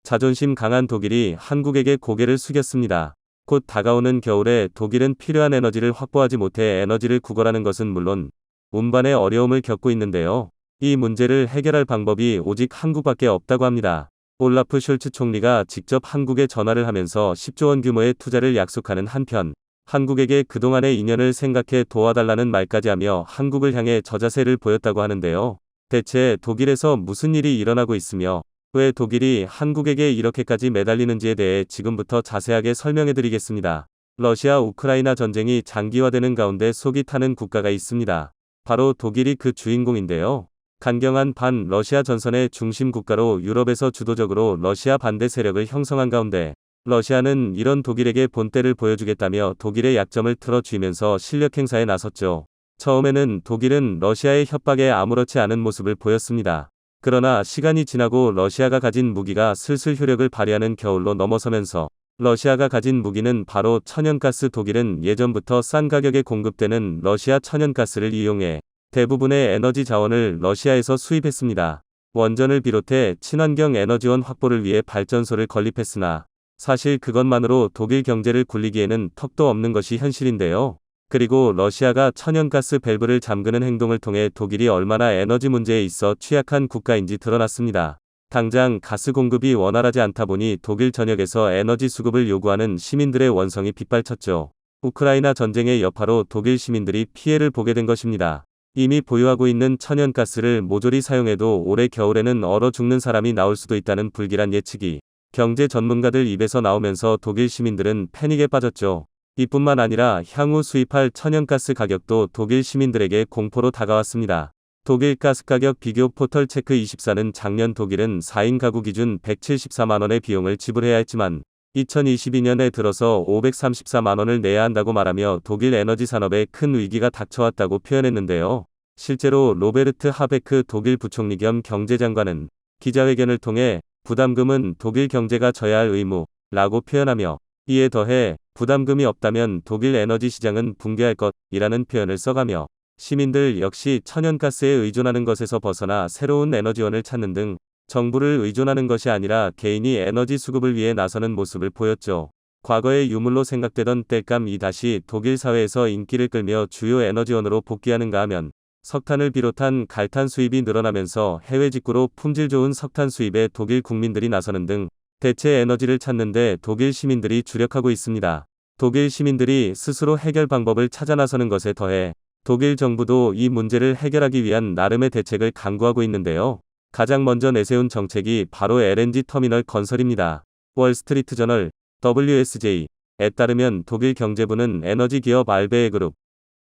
자존심 강한 독일이 한국에게 고개를 숙였습니다. 곧 다가오는 겨울에 독일은 필요한 에너지를 확보하지 못해 에너지를 구걸하는 것은 물론 운반의 어려움을 겪고 있는데요. 이 문제를 해결할 방법이 오직 한국밖에 없다고 합니다. 올라프 숄츠 총리가 직접 한국에 전화를 하면서 10조 원 규모의 투자를 약속하는 한편 한국에게 그동안의 인연을 생각해 도와달라는 말까지 하며 한국을 향해 저자세를 보였다고 하는데요. 대체 독일에서 무슨 일이 일어나고 있으며 왜 독일이 한국에게 이렇게까지 매달리는지에 대해 지금부터 자세하게 설명해드리겠습니다. 러시아 우크라이나 전쟁이 장기화되는 가운데 속이 타는 국가가 있습니다. 바로 독일이 그 주인공인데요. 간경한 반 러시아 전선의 중심 국가로 유럽에서 주도적으로 러시아 반대 세력을 형성한 가운데 러시아는 이런 독일에게 본때를 보여주겠다며 독일의 약점을 틀어쥐면서 실력 행사에 나섰죠. 처음에는 독일은 러시아의 협박에 아무렇지 않은 모습을 보였습니다. 그러나 시간이 지나고 러시아가 가진 무기가 슬슬 효력을 발휘하는 겨울로 넘어서면서 러시아가 가진 무기는 바로 천연가스. 독일은 예전부터 싼 가격에 공급되는 러시아 천연가스를 이용해 대부분의 에너지 자원을 러시아에서 수입했습니다. 원전을 비롯해 친환경 에너지원 확보를 위해 발전소를 건립했으나 사실 그것만으로 독일 경제를 굴리기에는 턱도 없는 것이 현실인데요. 그리고 러시아가 천연가스 밸브를 잠그는 행동을 통해 독일이 얼마나 에너지 문제에 있어 취약한 국가인지 드러났습니다. 당장 가스 공급이 원활하지 않다 보니 독일 전역에서 에너지 수급을 요구하는 시민들의 원성이 빗발쳤죠. 우크라이나 전쟁의 여파로 독일 시민들이 피해를 보게 된 것입니다. 이미 보유하고 있는 천연가스를 모조리 사용해도 올해 겨울에는 얼어 죽는 사람이 나올 수도 있다는 불길한 예측이 경제 전문가들 입에서 나오면서 독일 시민들은 패닉에 빠졌죠. 이뿐만 아니라 향후 수입할 천연가스 가격도 독일 시민들에게 공포로 다가왔습니다. 독일 가스 가격 비교 포털 체크24는 작년 독일은 4인 가구 기준 174만 원의 비용을 지불해야 했지만 2022년에 들어서 534만 원을 내야 한다고 말하며 독일 에너지 산업에 큰 위기가 닥쳐왔다고 표현했는데요. 실제로 로베르트 하베크 독일 부총리 겸 경제장관은 기자회견을 통해 부담금은 독일 경제가 져야 할 의무라고 표현하며 이에 더해 부담금이 없다면 독일 에너지 시장은 붕괴할 것이라는 표현을 써가며 시민들 역시 천연가스에 의존하는 것에서 벗어나 새로운 에너지원을 찾는 등 정부를 의존하는 것이 아니라 개인이 에너지 수급을 위해 나서는 모습을 보였죠. 과거의 유물로 생각되던 땔감이 다시 독일 사회에서 인기를 끌며 주요 에너지원으로 복귀하는가 하면 석탄을 비롯한 갈탄 수입이 늘어나면서 해외 직구로 품질 좋은 석탄 수입에 독일 국민들이 나서는 등 대체 에너지를 찾는데 독일 시민들이 주력하고 있습니다. 독일 시민들이 스스로 해결 방법을 찾아 나서는 것에 더해 독일 정부도 이 문제를 해결하기 위한 나름의 대책을 강구하고 있는데요. 가장 먼저 내세운 정책이 바로 LNG 터미널 건설입니다. 월스트리트 저널 WSJ에 따르면 독일 경제부는 에너지 기업 알베에 그룹,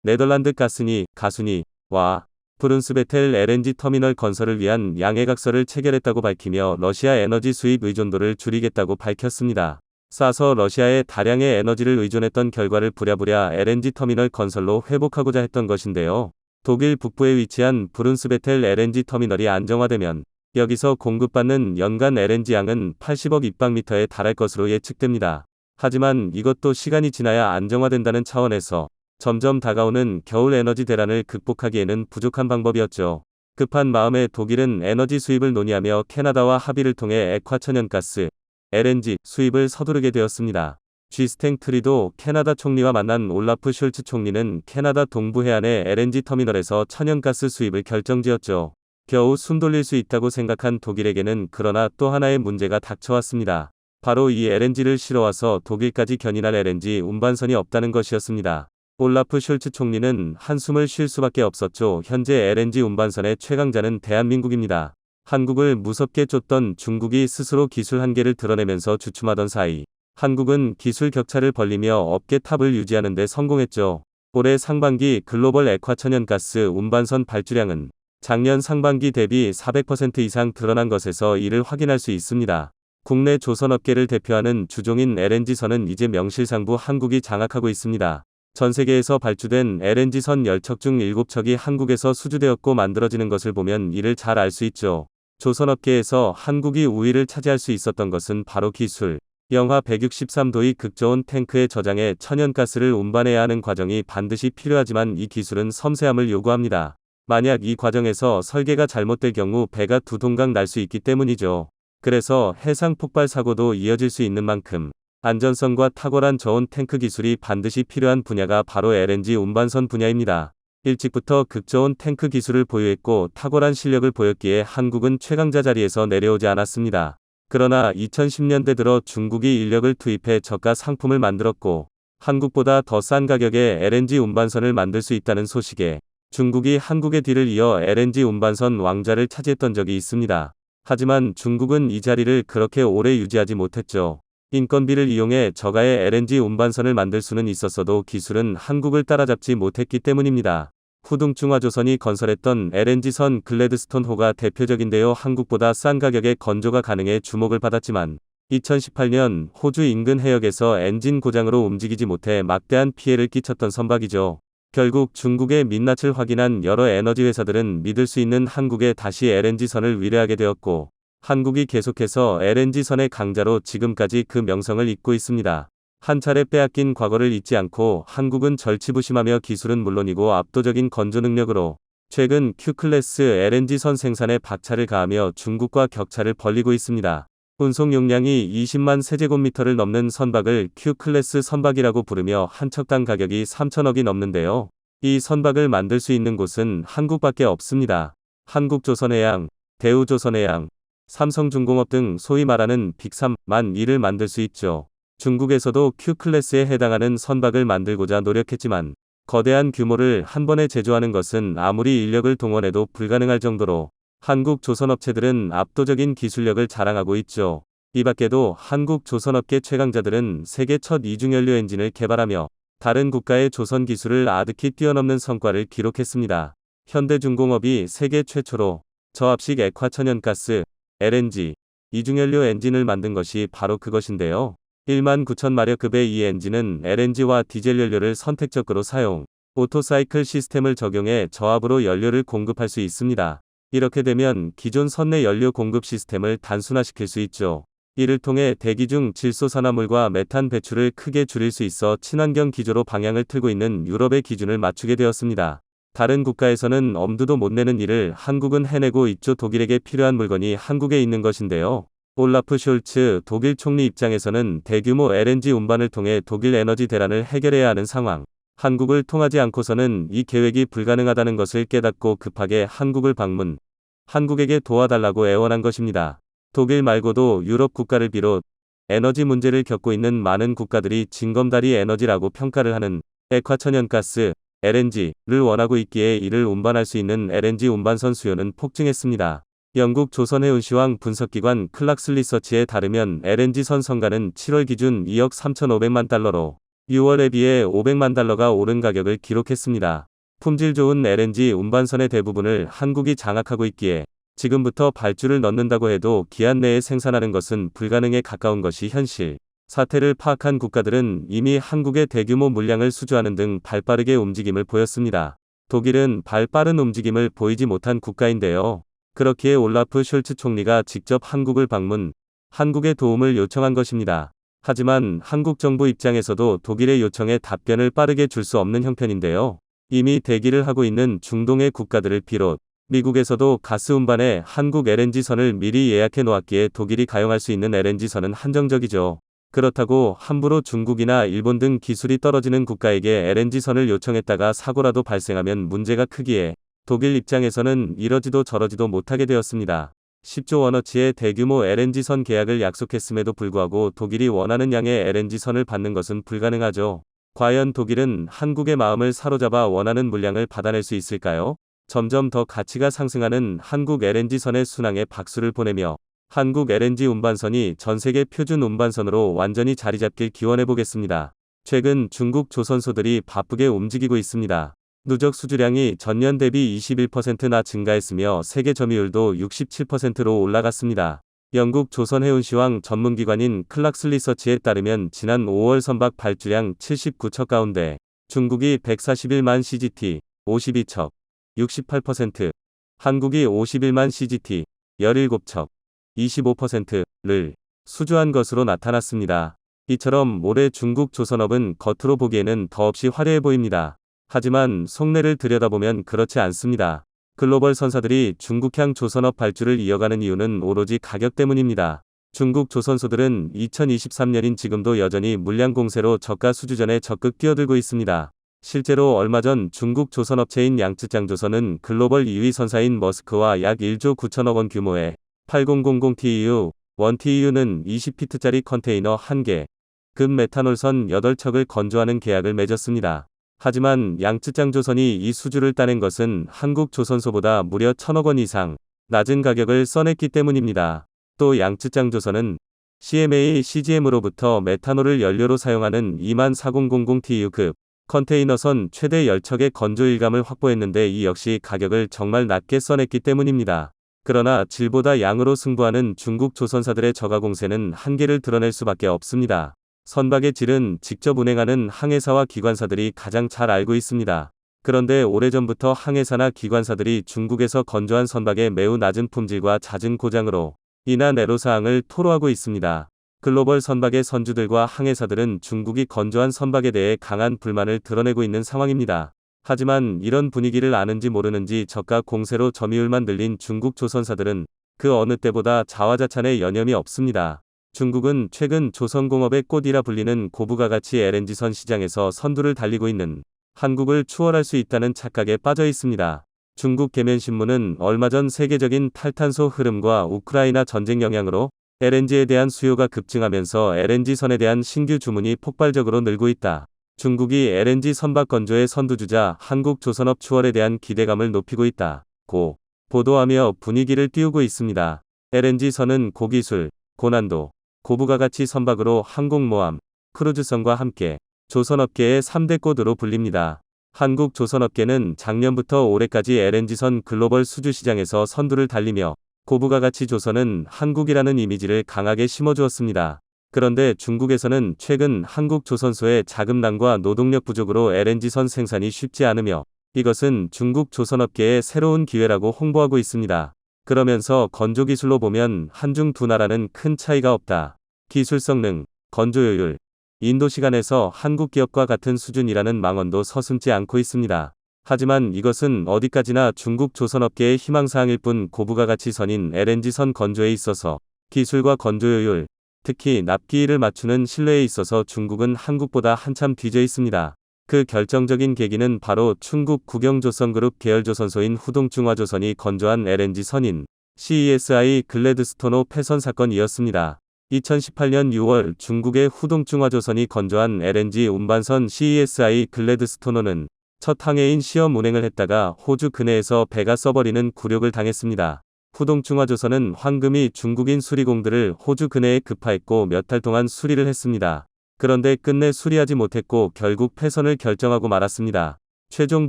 네덜란드 가스니와 브룬스베텔 LNG 터미널 건설을 위한 양해각서를 체결했다고 밝히며 러시아 에너지 수입 의존도를 줄이겠다고 밝혔습니다. 싸서 러시아에 다량의 에너지를 의존했던 결과를 부랴부랴 LNG 터미널 건설로 회복하고자 했던 것인데요. 독일 북부에 위치한 브룬스베텔 LNG 터미널이 안정화되면 여기서 공급받는 연간 LNG 양은 80억 입방미터에 달할 것으로 예측됩니다. 하지만 이것도 시간이 지나야 안정화된다는 차원에서 점점 다가오는 겨울 에너지 대란을 극복하기에는 부족한 방법이었죠. 급한 마음에 독일은 에너지 수입을 논의하며 캐나다와 합의를 통해 액화천연가스, LNG 수입을 서두르게 되었습니다. G스탱 트리도 캐나다 총리와 만난 올라프 숄츠 총리는 캐나다 동부 해안의 LNG 터미널에서 천연가스 수입을 결정지었죠. 겨우 숨 돌릴 수 있다고 생각한 독일에게는 그러나 또 하나의 문제가 닥쳐왔습니다. 바로 이 LNG를 실어와서 독일까지 견인할 LNG 운반선이 없다는 것이었습니다. 올라프 숄츠 총리는 한숨을 쉴 수밖에 없었죠. 현재 LNG 운반선의 최강자는 대한민국입니다. 한국을 무섭게 쫓던 중국이 스스로 기술 한계를 드러내면서 주춤하던 사이 한국은 기술 격차를 벌리며 업계 탑을 유지하는 데 성공했죠. 올해 상반기 글로벌 액화천연가스 운반선 발주량은 작년 상반기 대비 400% 이상 늘어난 것에서 이를 확인할 수 있습니다. 국내 조선업계를 대표하는 주종인 LNG선은 이제 명실상부 한국이 장악하고 있습니다. 전 세계에서 발주된 LNG선 10척 중 7척이 한국에서 수주되었고 만들어지는 것을 보면 이를 잘 알 수 있죠. 조선업계에서 한국이 우위를 차지할 수 있었던 것은 바로 기술. 영하 163도의 극저온 탱크에 저장해 천연가스를 운반해야 하는 과정이 반드시 필요하지만 이 기술은 섬세함을 요구합니다. 만약 이 과정에서 설계가 잘못될 경우 배가 두 동강 날 수 있기 때문이죠. 그래서 해상 폭발 사고도 이어질 수 있는 만큼 안전성과 탁월한 저온 탱크 기술이 반드시 필요한 분야가 바로 LNG 운반선 분야입니다. 일찍부터 극저온 탱크 기술을 보유했고 탁월한 실력을 보였기에 한국은 최강자 자리에서 내려오지 않았습니다. 그러나 2010년대 들어 중국이 인력을 투입해 저가 상품을 만들었고 한국보다 더 싼 가격에 LNG 운반선을 만들 수 있다는 소식에 중국이 한국의 뒤를 이어 LNG 운반선 왕좌를 차지했던 적이 있습니다. 하지만 중국은 이 자리를 그렇게 오래 유지하지 못했죠. 인건비를 이용해 저가의 LNG 운반선을 만들 수는 있었어도 기술은 한국을 따라잡지 못했기 때문입니다. 후둥충화조선이 건설했던 LNG선 글래드스톤호가 대표적인데요. 한국보다 싼 가격에 건조가 가능해 주목을 받았지만 2018년 호주 인근 해역에서 엔진 고장으로 움직이지 못해 막대한 피해를 끼쳤던 선박이죠. 결국 중국의 민낯을 확인한 여러 에너지 회사들은 믿을 수 있는 한국에 다시 LNG선을 의뢰하게 되었고 한국이 계속해서 LNG선의 강자로 지금까지 그 명성을 잇고 있습니다. 한 차례 빼앗긴 과거를 잊지 않고 한국은 절치부심하며 기술은 물론이고 압도적인 건조 능력으로 최근 Q클래스 LNG선 생산에 박차를 가하며 중국과 격차를 벌리고 있습니다. 운송 용량이 20만 세제곱미터를 넘는 선박을 Q클래스 선박이라고 부르며 한 척당 가격이 3천억이 넘는데요. 이 선박을 만들 수 있는 곳은 한국밖에 없습니다. 한국조선해양, 대우조선해양, 삼성중공업 등 소위 말하는 빅3만 일을 만들 수 있죠. 중국에서도 Q클래스에 해당하는 선박을 만들고자 노력했지만 거대한 규모를 한 번에 제조하는 것은 아무리 인력을 동원해도 불가능할 정도로 한국 조선업체들은 압도적인 기술력을 자랑하고 있죠. 이 밖에도 한국 조선업계 최강자들은 세계 첫 이중연료 엔진을 개발하며 다른 국가의 조선 기술을 아득히 뛰어넘는 성과를 기록했습니다. 현대중공업이 세계 최초로 저압식 액화천연가스 LNG 이중연료 엔진을 만든 것이 바로 그것인데요. 19,000마력급의 이 엔진은 LNG와 디젤 연료를 선택적으로 사용, 오토사이클 시스템을 적용해 저압으로 연료를 공급할 수 있습니다. 이렇게 되면 기존 선내 연료 공급 시스템을 단순화시킬 수 있죠. 이를 통해 대기 중 질소산화물과 메탄 배출을 크게 줄일 수 있어 친환경 기조로 방향을 틀고 있는 유럽의 기준을 맞추게 되었습니다. 다른 국가에서는 엄두도 못 내는 일을 한국은 해내고 있죠. 독일에게 필요한 물건이 한국에 있는 것인데요. 올라프 숄츠 독일 총리 입장에서는 대규모 LNG 운반을 통해 독일 에너지 대란을 해결해야 하는 상황. 한국을 통하지 않고서는 이 계획이 불가능하다는 것을 깨닫고 급하게 한국을 방문, 한국에게 도와달라고 애원한 것입니다. 독일 말고도 유럽 국가를 비롯 에너지 문제를 겪고 있는 많은 국가들이 징검다리 에너지라고 평가를 하는 액화천연가스 LNG를 원하고 있기에 이를 운반할 수 있는 LNG 운반선 수요는 폭증했습니다. 영국 조선해운시황 분석기관 클락스 리서치에 따르면 LNG선 선가는 7월 기준 2억 3,500만 달러로 6월에 비해 500만 달러가 오른 가격을 기록했습니다. 품질 좋은 LNG 운반선의 대부분을 한국이 장악하고 있기에 지금부터 발주를 넣는다고 해도 기한 내에 생산하는 것은 불가능에 가까운 것이 현실. 사태를 파악한 국가들은 이미 한국의 대규모 물량을 수주하는 등 발빠르게 움직임을 보였습니다. 독일은 발빠른 움직임을 보이지 못한 국가인데요. 그렇기에 올라프 숄츠 총리가 직접 한국을 방문, 한국의 도움을 요청한 것입니다. 하지만 한국 정부 입장에서도 독일의 요청에 답변을 빠르게 줄 수 없는 형편인데요. 이미 대기를 하고 있는 중동의 국가들을 비롯 미국에서도 가스 운반에 한국 LNG선을 미리 예약해 놓았기에 독일이 가용할 수 있는 LNG선은 한정적이죠. 그렇다고 함부로 중국이나 일본 등 기술이 떨어지는 국가에게 LNG선을 요청했다가 사고라도 발생하면 문제가 크기에 독일 입장에서는 이러지도 저러지도 못하게 되었습니다. 10조 원어치의 대규모 LNG선 계약을 약속했음에도 불구하고 독일이 원하는 양의 LNG선을 받는 것은 불가능하죠. 과연 독일은 한국의 마음을 사로잡아 원하는 물량을 받아낼 수 있을까요? 점점 더 가치가 상승하는 한국 LNG선의 순항에 박수를 보내며 한국 LNG 운반선이 전세계 표준 운반선으로 완전히 자리잡길 기원해보겠습니다. 최근 중국 조선소들이 바쁘게 움직이고 있습니다. 누적 수주량이 전년 대비 21%나 증가했으며 세계 점유율도 67%로 올라갔습니다. 영국 조선해운시황 전문기관인 클락스 리서치에 따르면 지난 5월 선박 발주량 79척 가운데 중국이 141만 CGT, 52척, 68%, 한국이 51만 CGT, 17척, 25%를 수주한 것으로 나타났습니다. 이처럼 올해 중국 조선업은 겉으로 보기에는 더없이 화려해 보입니다. 하지만 속내를 들여다보면 그렇지 않습니다. 글로벌 선사들이 중국향 조선업 발주를 이어가는 이유는 오로지 가격 때문입니다. 중국 조선소들은 2023년인 지금도 여전히 물량 공세로 저가 수주전에 적극 뛰어들고 있습니다. 실제로 얼마 전 중국 조선업체인 양쯔장조선은 글로벌 2위 선사인 머스크와 약 1조 9천억 원 규모의 8000TEU, 1TEU는 20피트짜리 컨테이너 1개, 금 메탄올선 8척을 건조하는 계약을 맺었습니다. 하지만 양쯔장조선이 이 수주를 따낸 것은 한국 조선소보다 무려 1000억 원 이상 낮은 가격을 써냈기 때문입니다. 또 양쯔장조선은 CMA CGM으로부터 메탄올을 연료로 사용하는 24000TEU급 컨테이너선 최대 10척의 건조 일감을 확보했는데 이 역시 가격을 정말 낮게 써냈기 때문입니다. 그러나 질보다 양으로 승부하는 중국 조선사들의 저가 공세는 한계를 드러낼 수밖에 없습니다. 선박의 질은 직접 운행하는 항해사와 기관사들이 가장 잘 알고 있습니다. 그런데 오래전부터 항해사나 기관사들이 중국에서 건조한 선박의 매우 낮은 품질과 잦은 고장으로 인한 애로사항을 토로하고 있습니다. 글로벌 선박의 선주들과 항해사들은 중국이 건조한 선박에 대해 강한 불만을 드러내고 있는 상황입니다. 하지만 이런 분위기를 아는지 모르는지 저가 공세로 점유율만 늘린 중국 조선사들은 그 어느 때보다 자화자찬에 여념이 없습니다. 중국은 최근 조선공업의 꽃이라 불리는 고부가가치 LNG선 시장에서 선두를 달리고 있는 한국을 추월할 수 있다는 착각에 빠져 있습니다. 중국 계면신문은 얼마 전 세계적인 탈탄소 흐름과 우크라이나 전쟁 영향으로 LNG에 대한 수요가 급증하면서 LNG선에 대한 신규 주문이 폭발적으로 늘고 있다. 중국이 LNG 선박 건조의 선두주자 한국 조선업 추월에 대한 기대감을 높이고 있다. 고 보도하며 분위기를 띄우고 있습니다. LNG선은 고기술, 고난도, 고부가가치 선박으로 항공모함, 크루즈선과 함께 조선업계의 3대 꽃으로 불립니다. 한국 조선업계는 작년부터 올해까지 LNG선 글로벌 수주 시장에서 선두를 달리며 고부가가치 조선은 한국이라는 이미지를 강하게 심어주었습니다. 그런데 중국에서는 최근 한국 조선소의 자금난과 노동력 부족으로 LNG선 생산이 쉽지 않으며 이것은 중국 조선업계의 새로운 기회라고 홍보하고 있습니다. 그러면서 건조기술로 보면 한중 두 나라는 큰 차이가 없다. 기술 성능, 건조효율, 인도시간에서 한국 기업과 같은 수준이라는 망언도 서슴지 않고 있습니다. 하지만 이것은 어디까지나 중국 조선업계의 희망사항일 뿐 고부가가치 선인 LNG선 건조에 있어서 기술과 건조효율, 특히 납기일을 맞추는 신뢰에 있어서 중국은 한국보다 한참 뒤져 있습니다. 그 결정적인 계기는 바로 충북 국영조선그룹 계열조선소인 후동중화조선이 건조한 LNG선인 CESI 글래드스토노 폐선 사건이었습니다. 2018년 6월 중국의 후동중화조선이 건조한 LNG 운반선 CESI 글래드스토노는 첫 항해인 시험 운행을 했다가 호주 근해에서 배가 써버리는 굴욕을 당했습니다. 후동중화조선은 황금이 중국인 수리공들을 호주 근해에 급파했고 몇 달 동안 수리를 했습니다. 그런데 끝내 수리하지 못했고 결국 폐선을 결정하고 말았습니다. 최종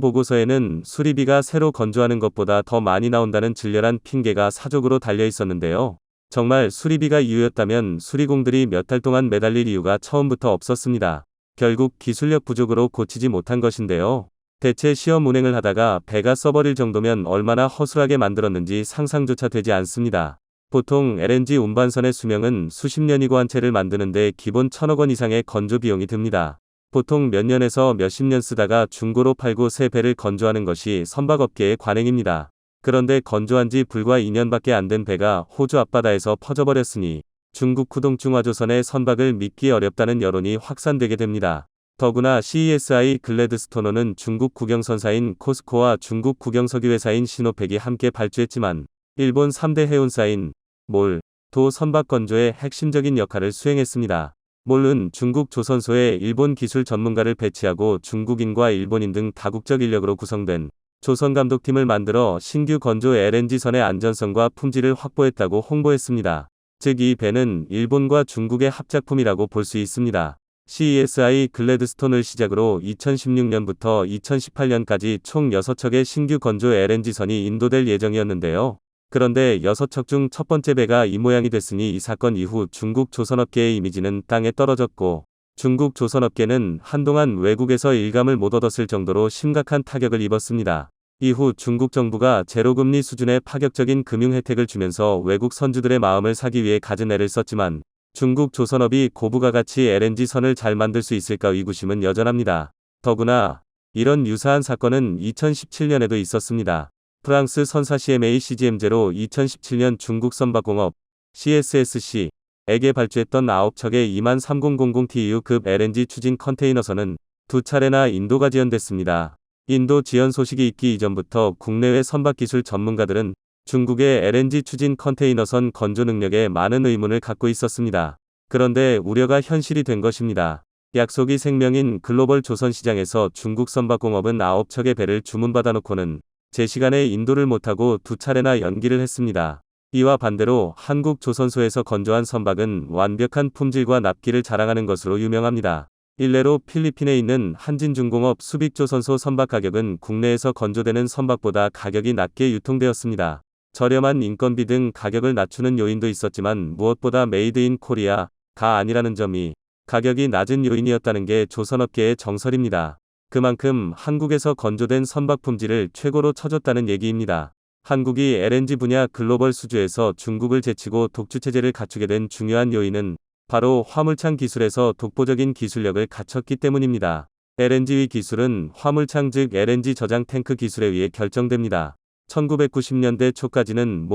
보고서에는 수리비가 새로 건조하는 것보다 더 많이 나온다는 진렬한 핑계가 사족으로 달려 있었는데요. 정말 수리비가 이유였다면 수리공들이 몇 달 동안 매달릴 이유가 처음부터 없었습니다. 결국 기술력 부족으로 고치지 못한 것인데요. 대체 시험 운행을 하다가 배가 써버릴 정도면 얼마나 허술하게 만들었는지 상상조차 되지 않습니다. 보통 LNG 운반선의 수명은 수십 년이고 한 채를 만드는데 기본 1000억 원 이상의 건조 비용이 듭니다. 보통 몇 년에서 몇십 년 쓰다가 중고로 팔고 새 배를 건조하는 것이 선박업계의 관행입니다. 그런데 건조한 지 불과 2년밖에 안 된 배가 호주 앞바다에서 퍼져버렸으니 중국 후동중화조선의 선박을 믿기 어렵다는 여론이 확산되게 됩니다. 더구나 CESI 글래드스토너는 중국 국영선사인 코스코와 중국 국영석유회사인 시노펙이 함께 발주했지만 일본 3대 해운사인 몰, 도 선박 건조의 핵심적인 역할을 수행했습니다. 몰은 중국 조선소에 일본 기술 전문가를 배치하고 중국인과 일본인 등 다국적 인력으로 구성된 조선감독팀을 만들어 신규 건조 LNG선의 안전성과 품질을 확보했다고 홍보했습니다. 즉 이 배는 일본과 중국의 합작품이라고 볼 수 있습니다. CESI 글래드스톤을 시작으로 2016년부터 2018년까지 총 6척의 신규 건조 LNG선이 인도될 예정이었는데요. 그런데 6척 중 첫 번째 배가 이 모양이 됐으니 이 사건 이후 중국 조선업계의 이미지는 땅에 떨어졌고 중국 조선업계는 한동안 외국에서 일감을 못 얻었을 정도로 심각한 타격을 입었습니다. 이후 중국 정부가 제로금리 수준의 파격적인 금융 혜택을 주면서 외국 선주들의 마음을 사기 위해 갖은 애를 썼지만 중국 조선업이 고부가가치 LNG선을 잘 만들 수 있을까 의구심은 여전합니다. 더구나 이런 유사한 사건은 2017년에도 있었습니다. 프랑스 선사 CMA CGM0 2017년 중국 선박공업 CSSC에게 발주했던 9척의 23000TEU급 LNG 추진 컨테이너선은 두 차례나 인도가 지연됐습니다. 인도 지연 소식이 있기 이전부터 국내외 선박기술 전문가들은 중국의 LNG 추진 컨테이너선 건조 능력에 많은 의문을 갖고 있었습니다. 그런데 우려가 현실이 된 것입니다. 약속이 생명인 글로벌 조선 시장에서 중국 선박공업은 9척의 배를 주문받아 놓고는 제 시간에 인도를 못하고 두 차례나 연기를 했습니다. 이와 반대로 한국 조선소에서 건조한 선박은 완벽한 품질과 납기를 자랑하는 것으로 유명합니다. 일례로 필리핀에 있는 한진중공업 수빅조선소 선박 가격은 국내에서 건조되는 선박보다 가격이 낮게 유통되었습니다. 저렴한 인건비 등 가격을 낮추는 요인도 있었지만 무엇보다 메이드 인 코리아가 아니라는 점이 가격이 낮은 요인이었다는 게 조선업계의 정설입니다. 그만큼 한국에서 건조된 선박 품질을 최고로 쳐줬다는 얘기입니다. 한국이 LNG 분야 글로벌 수주에서 중국을 제치고 독주체제를 갖추게 된 중요한 요인은 바로 화물창 기술에서 독보적인 기술력을 갖췄기 때문입니다. LNG의 기술은 화물창 즉 LNG 저장 탱크 기술에 의해 결정됩니다. 1990년대 초까지는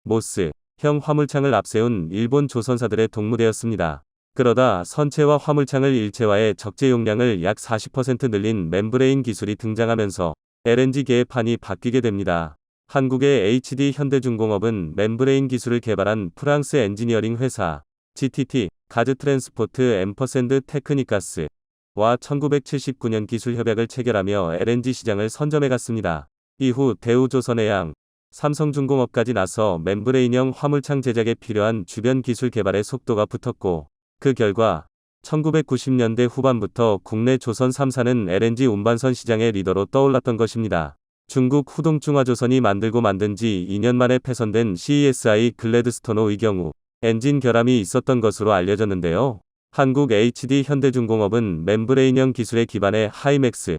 모스형 화물창을 앞세운 일본 조선사들의 동무되었습니다. 그러다 선체와 화물창을 일체화해 적재 용량을 약 40% 늘린 멤브레인 기술이 등장하면서 LNG계의 판이 바뀌게 됩니다. 한국의 HD 현대중공업은 멤브레인 기술을 개발한 프랑스 엔지니어링 회사 GTT 가즈 트랜스포트 앰퍼샌드 테크니카스와 1979년 기술 협약을 체결하며 LNG 시장을 선점해갔습니다. 이후 대우조선해양, 삼성중공업까지 나서 멤브레인형 화물창 제작에 필요한 주변 기술 개발의 속도가 붙었고 그 결과 1990년대 후반부터 국내 조선 3사는 LNG 운반선 시장의 리더로 떠올랐던 것입니다. 중국 후동중화조선이 만들고 만든 지 2년 만에 폐선된 CESI 글래드스토노의 경우 엔진 결함이 있었던 것으로 알려졌는데요. 한국 HD 현대중공업은 멤브레인형 기술에 기반해 하이맥스,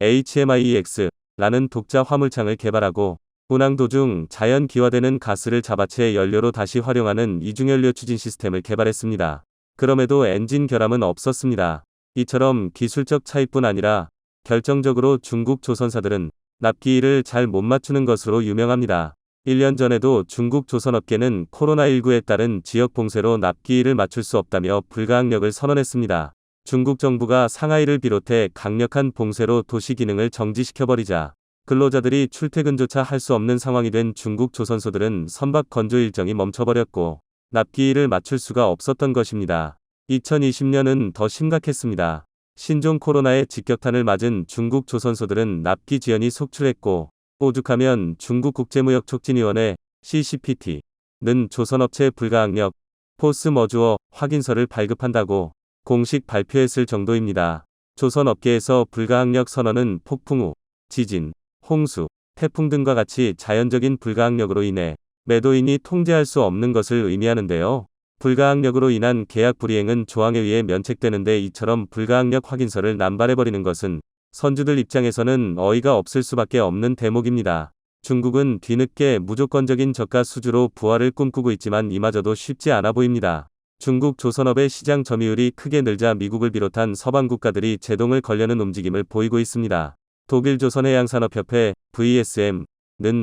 HMIEX라는 독자 화물창을 개발하고 운항 도중 자연 기화되는 가스를 잡아채 연료로 다시 활용하는 이중연료 추진 시스템을 개발했습니다. 그럼에도 엔진 결함은 없었습니다. 이처럼 기술적 차이뿐 아니라 결정적으로 중국 조선사들은 납기일을 잘 못 맞추는 것으로 유명합니다. 1년 전에도 중국 조선업계는 코로나19에 따른 지역 봉쇄로 납기일을 맞출 수 없다며 불가항력을 선언했습니다. 중국 정부가 상하이를 비롯해 강력한 봉쇄로 도시 기능을 정지시켜버리자 근로자들이 출퇴근조차 할 수 없는 상황이 된 중국 조선소들은 선박 건조 일정이 멈춰버렸고 납기일을 맞출 수가 없었던 것입니다. 2020년은 더 심각했습니다. 신종 코로나의 직격탄을 맞은 중국 조선소들은 납기 지연이 속출했고 오죽하면 중국국제무역촉진위원회 CCPT는 조선업체 불가항력 포스머주어 확인서를 발급한다고 공식 발표했을 정도입니다. 조선업계에서 불가항력 선언은 폭풍 우, 지진, 홍수, 태풍 등과 같이 자연적인 불가항력으로 인해 매도인이 통제할 수 없는 것을 의미하는데요. 불가항력으로 인한 계약 불이행은 조항에 의해 면책되는데 이처럼 불가항력 확인서를 남발해버리는 것은 선주들 입장에서는 어이가 없을 수밖에 없는 대목입니다. 중국은 뒤늦게 무조건적인 저가 수주로 부활을 꿈꾸고 있지만 이마저도 쉽지 않아 보입니다. 중국 조선업의 시장 점유율이 크게 늘자 미국을 비롯한 서방 국가들이 제동을 걸려는 움직임을 보이고 있습니다. 독일 조선해양산업협회 VSM은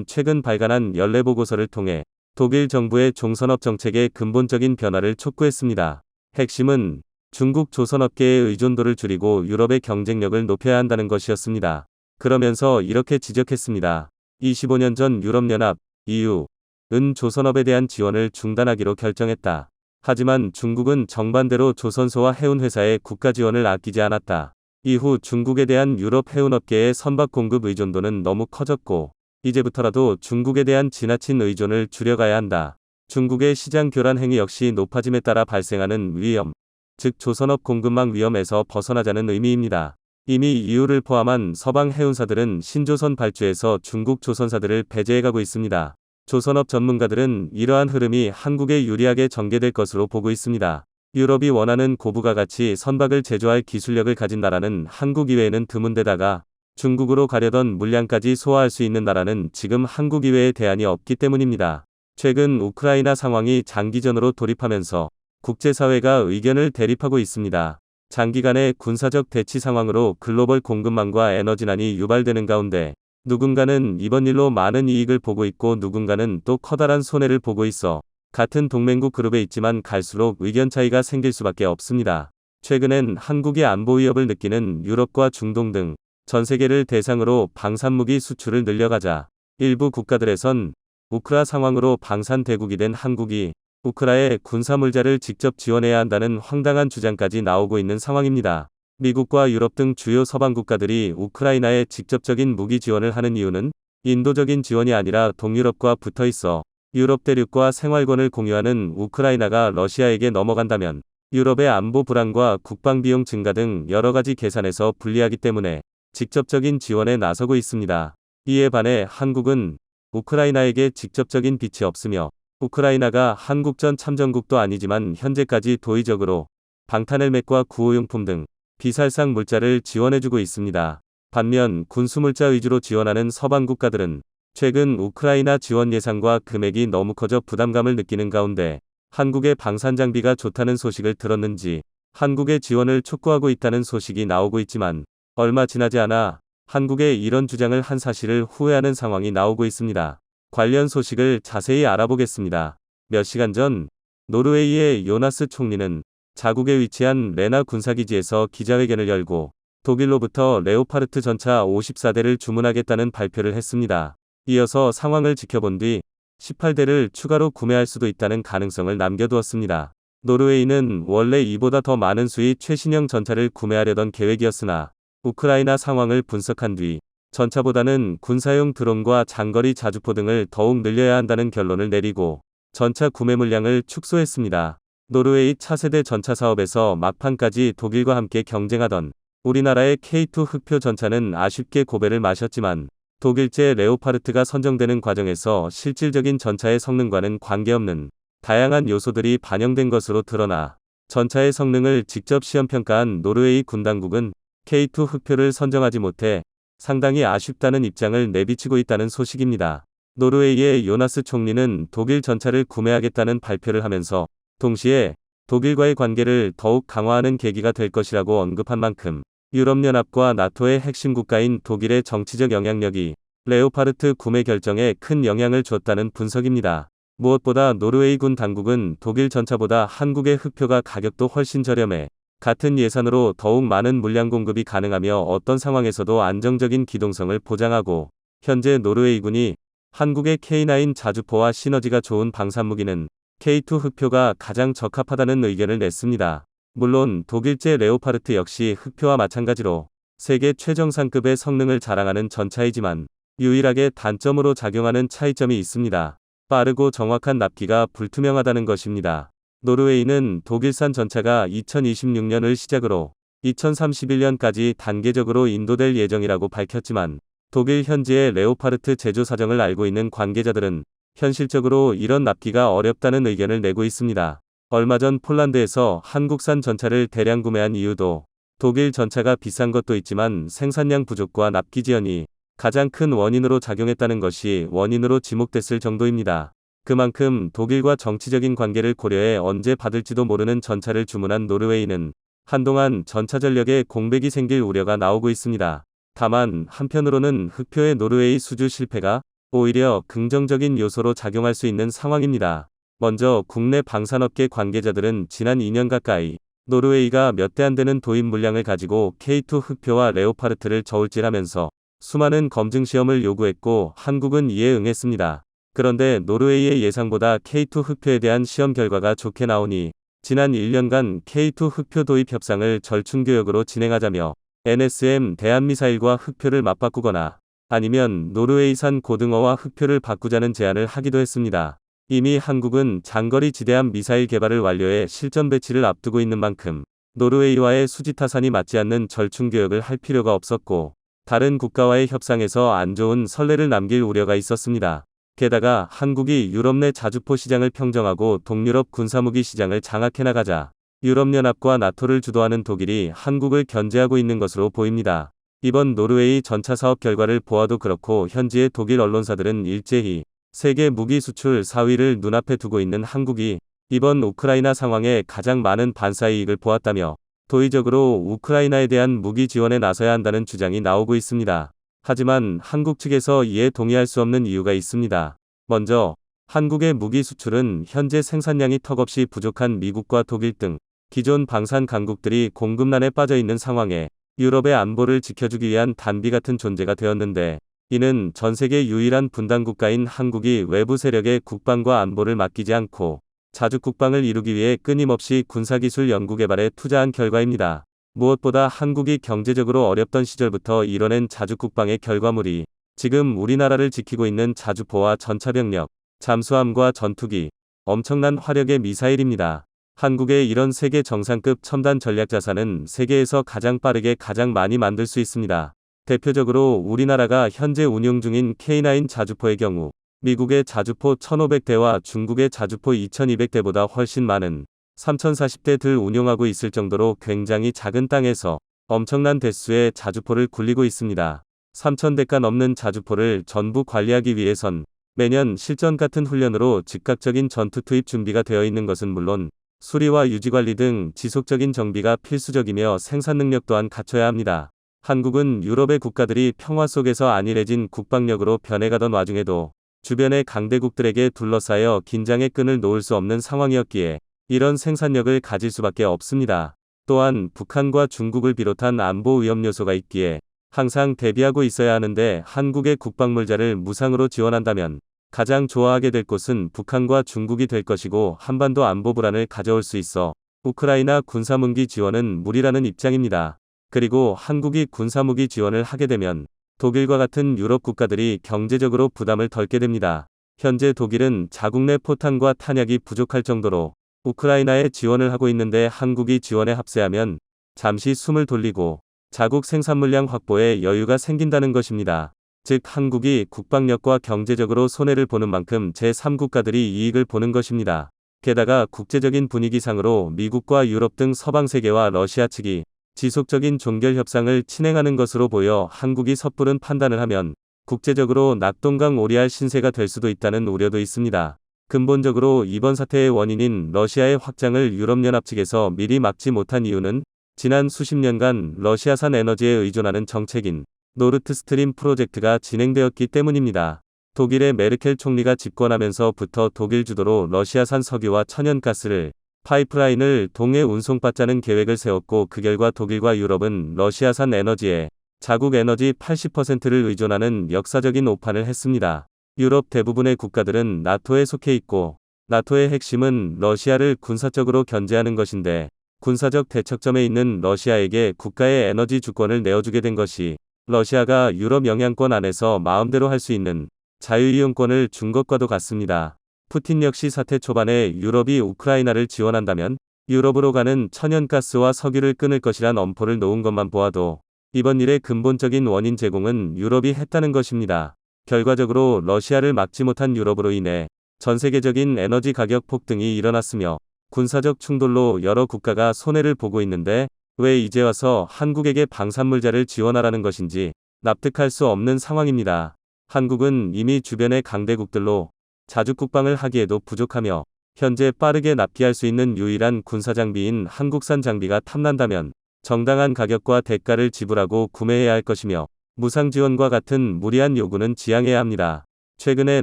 최근 발간한 연례보고서를 통해 독일 정부의 종선업 정책의 근본적인 변화를 촉구했습니다. 핵심은 중국 조선업계의 의존도를 줄이고 유럽의 경쟁력을 높여야 한다는 것이었습니다. 그러면서 이렇게 지적했습니다. 25년 전 유럽연합 EU는 조선업에 대한 지원을 중단하기로 결정했다. 하지만 중국은 정반대로 조선소와 해운회사의 국가 지원을 아끼지 않았다. 이후 중국에 대한 유럽 해운업계의 선박 공급 의존도는 너무 커졌고 이제부터라도 중국에 대한 지나친 의존을 줄여가야 한다. 중국의 시장 교란 행위 역시 높아짐에 따라 발생하는 위험, 즉 조선업 공급망 위험에서 벗어나자는 의미입니다. 이미 EU를 포함한 서방 해운사들은 신조선 발주에서 중국 조선사들을 배제해가고 있습니다. 조선업 전문가들은 이러한 흐름이 한국에 유리하게 전개될 것으로 보고 있습니다. 유럽이 원하는 고부가 가치 선박을 제조할 기술력을 가진 나라는 한국 이외에는 드문데다가 중국으로 가려던 물량까지 소화할 수 있는 나라는 지금 한국 이외에 대안이 없기 때문입니다. 최근 우크라이나 상황이 장기전으로 돌입하면서 국제사회가 의견을 대립하고 있습니다. 장기간의 군사적 대치 상황으로 글로벌 공급망과 에너지난이 유발되는 가운데 누군가는 이번 일로 많은 이익을 보고 있고 누군가는 또 커다란 손해를 보고 있어 같은 동맹국 그룹에 있지만 갈수록 의견 차이가 생길 수밖에 없습니다. 최근엔 한국이 안보 위협을 느끼는 유럽과 중동 등 전 세계를 대상으로 방산무기 수출을 늘려가자 일부 국가들에선 우크라 상황으로 방산 대국이 된 한국이 우크라의 군사물자를 직접 지원해야 한다는 황당한 주장까지 나오고 있는 상황입니다. 미국과 유럽 등 주요 서방 국가들이 우크라이나에 직접적인 무기 지원을 하는 이유는 인도적인 지원이 아니라 동유럽과 붙어 있어 유럽 대륙과 생활권을 공유하는 우크라이나가 러시아에게 넘어간다면 유럽의 안보 불안과 국방비용 증가 등 여러 가지 계산에서 불리하기 때문에 직접적인 지원에 나서고 있습니다. 이에 반해 한국은 우크라이나에게 직접적인 빚이 없으며 우크라이나가 한국전 참전국도 아니지만 현재까지 도의적으로 방탄헬멧과 구호용품 등 비살상 물자를 지원해주고 있습니다. 반면 군수물자 위주로 지원하는 서방 국가들은 최근 우크라이나 지원 예산과 금액이 너무 커져 부담감을 느끼는 가운데 한국의 방산장비가 좋다는 소식을 들었는지 한국의 지원을 촉구하고 있다는 소식이 나오고 있지만 얼마 지나지 않아 한국의 이런 주장을 한 사실을 후회하는 상황이 나오고 있습니다. 관련 소식을 자세히 알아보겠습니다. 몇 시간 전 노르웨이의 요나스 총리는 자국에 위치한 레나 군사기지에서 기자회견을 열고 독일로부터 레오파르트 전차 54대를 주문하겠다는 발표를 했습니다. 이어서 상황을 지켜본 뒤 18대를 추가로 구매할 수도 있다는 가능성을 남겨두었습니다. 노르웨이는 원래 이보다 더 많은 수의 최신형 전차를 구매하려던 계획이었으나 우크라이나 상황을 분석한 뒤 전차보다는 군사용 드론과 장거리 자주포 등을 더욱 늘려야 한다는 결론을 내리고 전차 구매 물량을 축소했습니다. 노르웨이 차세대 전차 사업에서 막판까지 독일과 함께 경쟁하던 우리나라의 K2 흑표 전차는 아쉽게 고배를 마셨지만 독일제 레오파르트가 선정되는 과정에서 실질적인 전차의 성능과는 관계없는 다양한 요소들이 반영된 것으로 드러나 전차의 성능을 직접 시험평가한 노르웨이 군 당국은 K2 흑표를 선정하지 못해 상당히 아쉽다는 입장을 내비치고 있다는 소식입니다. 노르웨이의 요나스 총리는 독일 전차를 구매하겠다는 발표를 하면서 동시에 독일과의 관계를 더욱 강화하는 계기가 될 것이라고 언급한 만큼 유럽연합과 나토의 핵심 국가인 독일의 정치적 영향력이 레오파르트 구매 결정에 큰 영향을 줬다는 분석입니다. 무엇보다 노르웨이 군 당국은 독일 전차보다 한국의 흑표가 가격도 훨씬 저렴해 같은 예산으로 더욱 많은 물량 공급이 가능하며 어떤 상황에서도 안정적인 기동성을 보장하고 현재 노르웨이군이 한국의 K9 자주포와 시너지가 좋은 방산무기는 K2 흑표가 가장 적합하다는 의견을 냈습니다. 물론 독일제 레오파르트 역시 흑표와 마찬가지로 세계 최정상급의 성능을 자랑하는 전차이지만 유일하게 단점으로 작용하는 차이점이 있습니다. 빠르고 정확한 납기가 불투명하다는 것입니다. 노르웨이는 독일산 전차가 2026년을 시작으로 2031년까지 단계적으로 인도될 예정이라고 밝혔지만 독일 현지의 레오파르트 제조 사정을 알고 있는 관계자들은 현실적으로 이런 납기가 어렵다는 의견을 내고 있습니다. 얼마 전 폴란드에서 한국산 전차를 대량 구매한 이유도 독일 전차가 비싼 것도 있지만 생산량 부족과 납기 지연이 가장 큰 원인으로 작용했다는 것이 원인으로 지목됐을 정도입니다. 그만큼 독일과 정치적인 관계를 고려해 언제 받을지도 모르는 전차를 주문한 노르웨이는 한동안 전차 전력에 공백이 생길 우려가 나오고 있습니다. 다만 한편으로는 흑표의 노르웨이 수주 실패가 오히려 긍정적인 요소로 작용할 수 있는 상황입니다. 먼저 국내 방산업계 관계자들은 지난 2년 가까이 노르웨이가 몇 대 안 되는 도입 물량을 가지고 K2 흑표와 레오파르트를 저울질하면서 수많은 검증 시험을 요구했고 한국은 이에 응했습니다. 그런데 노르웨이의 예상보다 K2 흑표에 대한 시험 결과가 좋게 나오니 지난 1년간 K2 흑표 도입 협상을 절충교역으로 진행하자며 NSM 대한미사일과 흑표를 맞바꾸거나 아니면 노르웨이산 고등어와 흑표를 바꾸자는 제안을 하기도 했습니다. 이미 한국은 장거리 지대함 미사일 개발을 완료해 실전 배치를 앞두고 있는 만큼 노르웨이와의 수지타산이 맞지 않는 절충교역을 할 필요가 없었고 다른 국가와의 협상에서 안 좋은 선례를 남길 우려가 있었습니다. 게다가 한국이 유럽 내 자주포 시장을 평정하고 동유럽 군사무기 시장을 장악해 나가자 유럽연합과 나토를 주도하는 독일이 한국을 견제하고 있는 것으로 보입니다. 이번 노르웨이 전차 사업 결과를 보아도 그렇고 현지의 독일 언론사들은 일제히 세계 무기 수출 4위를 눈앞에 두고 있는 한국이 이번 우크라이나 상황에 가장 많은 반사이익을 보았다며 도의적으로 우크라이나에 대한 무기 지원에 나서야 한다는 주장이 나오고 있습니다. 하지만 한국 측에서 이에 동의할 수 없는 이유가 있습니다. 먼저 한국의 무기 수출은 현재 생산량이 턱없이 부족한 미국과 독일 등 기존 방산 강국들이 공급난에 빠져 있는 상황에 유럽의 안보를 지켜주기 위한 단비 같은 존재가 되었는데, 이는 전 세계 유일한 분단국가인 한국이 외부 세력의 국방과 안보를 맡기지 않고 자주국방을 이루기 위해 끊임없이 군사기술 연구개발에 투자한 결과입니다. 무엇보다 한국이 경제적으로 어렵던 시절부터 이뤄낸 자주국방의 결과물이 지금 우리나라를 지키고 있는 자주포와 전차병력, 잠수함과 전투기, 엄청난 화력의 미사일입니다. 한국의 이런 세계 정상급 첨단 전략 자산은 세계에서 가장 빠르게 가장 많이 만들 수 있습니다. 대표적으로 우리나라가 현재 운용 중인 K9 자주포의 경우 미국의 자주포 1500대와 중국의 자주포 2200대보다 훨씬 많은 3040대를 운용하고 있을 정도로 굉장히 작은 땅에서 엄청난 대수의 자주포를 굴리고 있습니다. 3000대가 넘는 자주포를 전부 관리하기 위해선 매년 실전 같은 훈련으로 즉각적인 전투 투입 준비가 되어 있는 것은 물론 수리와 유지관리 등 지속적인 정비가 필수적이며 생산 능력 또한 갖춰야 합니다. 한국은 유럽의 국가들이 평화 속에서 안일해진 국방력으로 변해가던 와중에도 주변의 강대국들에게 둘러싸여 긴장의 끈을 놓을 수 없는 상황이었기에 이런 생산력을 가질 수밖에 없습니다. 또한 북한과 중국을 비롯한 안보 위험 요소가 있기에 항상 대비하고 있어야 하는데, 한국의 국방물자를 무상으로 지원한다면 가장 좋아하게 될 곳은 북한과 중국이 될 것이고, 한반도 안보 불안을 가져올 수 있어 우크라이나 군사무기 지원은 무리라는 입장입니다. 그리고 한국이 군사무기 지원을 하게 되면 독일과 같은 유럽 국가들이 경제적으로 부담을 덜게 됩니다. 현재 독일은 자국 내 포탄과 탄약이 부족할 정도로 우크라이나에 지원을 하고 있는데, 한국이 지원에 합세하면 잠시 숨을 돌리고 자국 생산 물량 확보에 여유가 생긴다는 것입니다. 즉 한국이 국방력과 경제적으로 손해를 보는 만큼 제3국가들이 이익을 보는 것입니다. 게다가 국제적인 분위기상으로 미국과 유럽 등 서방 세계와 러시아 측이 지속적인 종결 협상을 진행하는 것으로 보여 한국이 섣부른 판단을 하면 국제적으로 낙동강 오리알 신세가 될 수도 있다는 우려도 있습니다. 근본적으로 이번 사태의 원인인 러시아의 확장을 유럽연합 측에서 미리 막지 못한 이유는 지난 수십 년간 러시아산 에너지에 의존하는 정책인 노르트스트림 프로젝트가 진행되었기 때문입니다. 독일의 메르켈 총리가 집권하면서부터 독일 주도로 러시아산 석유와 천연가스를 파이프라인을 동해 운송받자는 계획을 세웠고, 그 결과 독일과 유럽은 러시아산 에너지에 자국 에너지 80%를 의존하는 역사적인 오판을 했습니다. 유럽 대부분의 국가들은 나토에 속해 있고, 나토의 핵심은 러시아를 군사적으로 견제하는 것인데, 군사적 대척점에 있는 러시아에게 국가의 에너지 주권을 내어주게 된 것이 러시아가 유럽 영향권 안에서 마음대로 할 수 있는 자유이용권을 준 것과도 같습니다. 푸틴 역시 사태 초반에 유럽이 우크라이나를 지원한다면 유럽으로 가는 천연가스와 석유를 끊을 것이란 엄포를 놓은 것만 보아도 이번 일의 근본적인 원인 제공은 유럽이 했다는 것입니다. 결과적으로 러시아를 막지 못한 유럽으로 인해 전 세계적인 에너지 가격 폭등이 일어났으며 군사적 충돌로 여러 국가가 손해를 보고 있는데, 왜 이제 와서 한국에게 방산물자를 지원하라는 것인지 납득할 수 없는 상황입니다. 한국은 이미 주변의 강대국들로 자주국방을 하기에도 부족하며 현재 빠르게 납기할 수 있는 유일한 군사장비인 한국산 장비가 탐난다면 정당한 가격과 대가를 지불하고 구매해야 할 것이며, 무상지원과 같은 무리한 요구는 지양해야 합니다. 최근에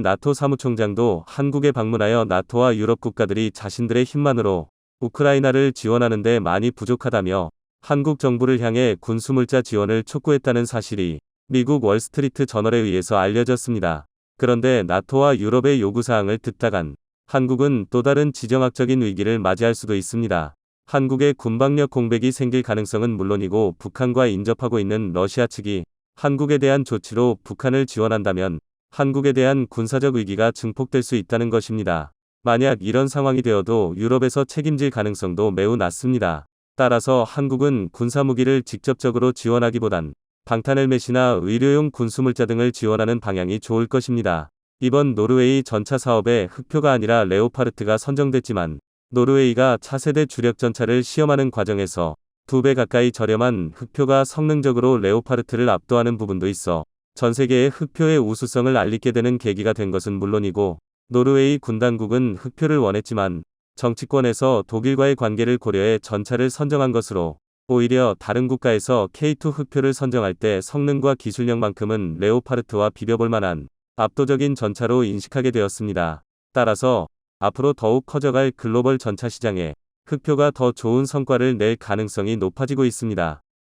나토 사무총장도 한국에 방문하여 나토와 유럽 국가들이 자신들의 힘만으로 우크라이나를 지원하는 데 많이 부족하다며 한국 정부를 향해 군수물자 지원을 촉구했다는 사실이 미국 월스트리트 저널에 의해서 알려졌습니다. 그런데 나토와 유럽의 요구사항을 듣다간 한국은 또 다른 지정학적인 위기를 맞이할 수도 있습니다. 한국의 군방력 공백이 생길 가능성은 물론이고, 북한과 인접하고 있는 러시아 측이 한국에 대한 조치로 북한을 지원한다면 한국에 대한 군사적 위기가 증폭될 수 있다는 것입니다. 만약 이런 상황이 되어도 유럽에서 책임질 가능성도 매우 낮습니다. 따라서 한국은 군사무기를 직접적으로 지원하기보단 방탄헬멧이나 의료용 군수물자 등을 지원하는 방향이 좋을 것입니다. 이번 노르웨이 전차 사업에 흑표가 아니라 레오파르트가 선정됐지만, 노르웨이가 차세대 주력 전차를 시험하는 과정에서 2배 가까이 저렴한 흑표가 성능적으로 레오파르트를 압도하는 부분도 있어 전 세계의 흑표의 우수성을 알리게 되는 계기가 된 것은 물론이고, 노르웨이 군당국은 흑표를 원했지만 정치권에서 독일과의 관계를 고려해 전차를 선정한 것으로 오히려 다른 국가에서 K2 흑표를 선정할 때 성능과 기술력만큼은 레오파르트와 비벼볼 만한 압도적인 전차로 인식하게 되었습니다. 따라서 앞으로 더욱 커져갈 글로벌 전차 시장에 흑표가 더 좋은 성과를 낼 가능성이 높아지고 있습니다.